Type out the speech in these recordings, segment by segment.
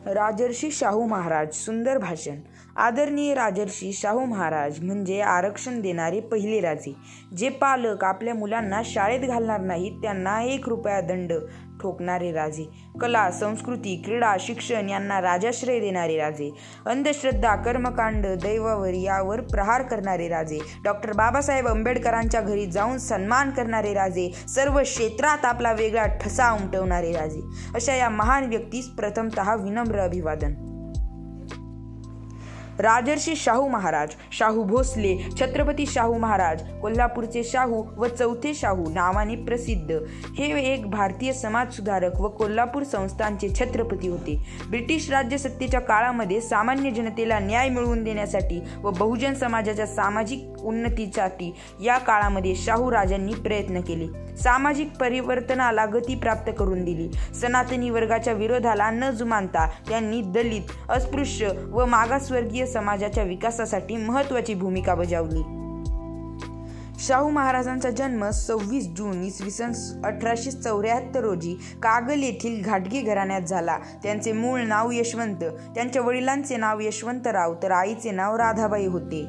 राजर्षी शाहू महाराज. सुंदर भाषण. आदरणीय राजर्षी शाहू महाराज म्हणजे आरक्षण देणारे पहिले राजे. जे पालक आपल्या मुलांना शाळेत घालणार नाहीत त्यांना 1 रुपया दंड ठोकणारे राजे. कला, संस्कृती, क्रीडा, शिक्षण यांना राजाश्रय देणारे राजे. अंधश्रद्धा, कर्मकांड, दैवावर यावर प्रहार करणारे राजे. डॉक्टर बाबासाहेब आंबेडकरांच्या घरी जाऊन सन्मान करणारे राजे. सर्व क्षेत्रात आपला वेगळा ठसा उमटवणारे राजे. अशा या महान व्यक्तीस प्रथमतः विनम्र अभिवादन. राजर्षी शाहू महाराज. शाहू भोसले, छत्रपती शाहू महाराज, कोल्हापूरचे शाहू व चौथे शाहू नावाने प्रसिद्ध हे एक भारतीय समाजसुधारक व कोल्हापूर संस्थानचे छत्रपती होते. ब्रिटिश राज्यसत्तेच्या काळामध्ये सामान्य जनतेला न्याय मिळवून देण्यासाठी व बहुजन समाजाच्या सामाजिक उन्नतीसाठी या काळामध्ये शाहू राजांनी प्रयत्न केले. सामाजिक परिवर्तनाला गती प्राप्त करून दिली. सनातनी वर्गाच्या विरोधाला न जुमानता त्यांनी दलित, अस्पृश्य व मागासवर्गीय समाजाच्या विकासासाठी महत्त्वाची भूमिका बजावली. शाहू महाराजांचा जन्म 26 जून इसवी सन 1874 रोजी कागल येथील घाटगे घराण्यात झाला. त्यांचे मूळ नाव यशवंत. त्यांच्या वडिलांचे नाव यशवंतराव तर आईचे नाव राधाबाई होते.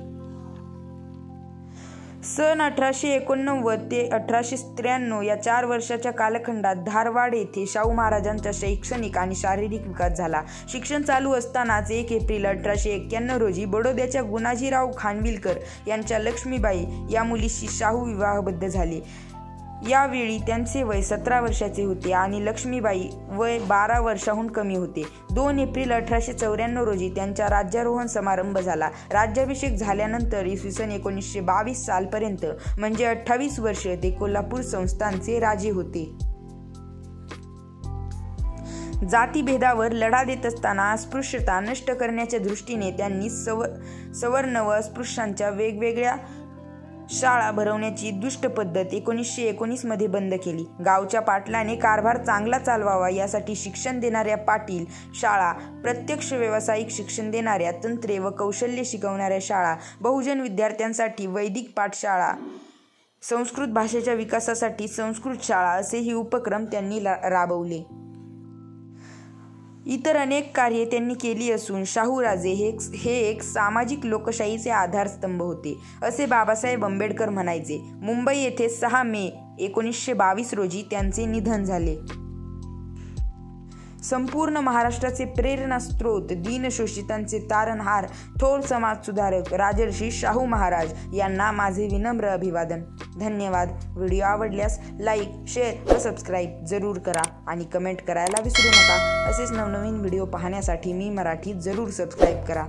सन 1889 ते 1893 या 4 वर्षाच्या कालखंडात धारवाड येथे शाहू महाराजांचा शैक्षणिक आणि शारीरिक विकास झाला. शिक्षण चालू असतानाच 1 एप्रिल 1891 रोजी बडोद्याच्या गुणाजीराव खानविलकर यांच्या लक्ष्मीबाई या मुलीशी शाहू विवाहबद्ध झाले. यावेळी त्यांचे वय 17 वर्षाचे होते आणि लक्ष्मीबाई वय 12 वर्षाहून कमी होते. 2 एप्रिल 1894 रोजी त्यांचा राज्यारोहण समारंभ झाला. राज्याभिषेक झाल्यानंतर इसवी सन 1922 सालपर्यंत म्हणजे 28 वर्ष ते कोल्हापूर संस्थानचे राजे होते. जातीभेदावर लढा देत असताना अस्पृश्यता नष्ट करण्याच्या दृष्टीने त्यांनी सवर्ण व अस्पृश्यांच्या वेगवेगळ्या शाळा भरवण्याची दुष्ट पद्धत 1919 मध्ये बंद केली. गावच्या पाटलाने कारभार चांगला चालवावा यासाठी शिक्षण देणाऱ्या पाटील शाळा, प्रत्यक्ष व्यावसायिक शिक्षण देणाऱ्या तंत्रे व कौशल्य शिकवणाऱ्या शाळा, बहुजन विद्यार्थ्यांसाठी वैदिक पाठशाळा, संस्कृत भाषेच्या विकासासाठी संस्कृत शाळा असेही उपक्रम त्यांनी राबवले. इतर अनेक कार्ये त्यांनी केली असून शाहूराजे हे एक सामाजिक लोकशाहीचे आधारस्तंभ होते असे बाबासाहेब आंबेडकर म्हणायचे. मुंबई येथे 6 मे 1922 रोजी त्यांचे निधन झाले. संपूर्ण महाराष्ट्राचे प्रेरणास्त्रोत, दीनशोषितांचे तारणहार, थोर समाजसुधारक राजर्षी शाहू महाराज यांना माझे विनम्र अभिवादन. धन्यवाद. व्हिडिओ आवडल्यास लाईक, शेअर व सबस्क्राईब जरूर करा आणि कमेंट करायला विसरू नका. असेच नवनवीन व्हिडिओ पाहण्यासाठी मी मराठी जरूर सबस्क्राईब करा.